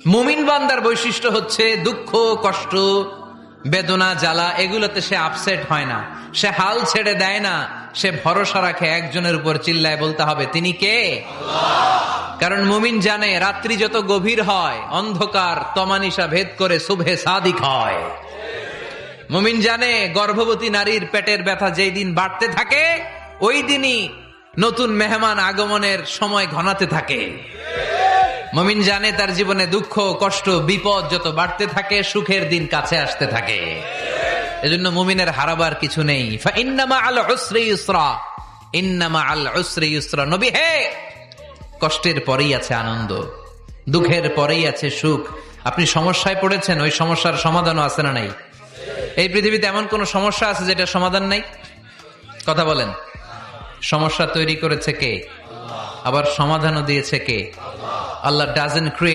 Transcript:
মুমিন বান্দার বৈশিষ্ট্য হচ্ছে দুঃখ, কষ্ট, বেদনা, জ্বালা এগুলোতে সে আপসেট হয় না, সে হাল ছেড়ে দেয় না, সে ভরসা রাখে একজনের উপর, চিল্লায় বলতে হবে তিনি কে? কারণ মুমিন জানে রাত্রি যত গভীর হয় অন্ধকার তমানিসা ভেদ করে সুবহে সাদিক হয়। মুমিন জানে গর্ভবতী নারীর পেটের ব্যথা যেই দিন বাড়তে থাকে ওই দিনই নতুন মেহমান আগমনের সময় ঘনাতে থাকে। মুমিন জানে তার জীবনে দুঃখ, কষ্ট, বিপদ যত বাড়তে থাকে সুখের দিন কাছে আসতে থাকে। এজন্য মুমিনের হারাবার কিছু নেই। ইন্না মাআল উসরি ইউসরা, ইন্না মাআল উসরি ইউসরা। নবী হে, কষ্টের পরেই আছে আনন্দ, দুঃখের পরেই আছে সুখ। আপনি সমস্যায় পড়েছেন, ওই সমস্যার সমাধানও আছে না নাই? এই পৃথিবীতে এমন কোন সমস্যা আছে যেটা সমাধান নাই? কথা বলেন। সমস্যা তৈরি করেছে কে? আবার সমাধানও দিয়েছে কে? আল্লাহ ডাজন্ট ক্রিয়েট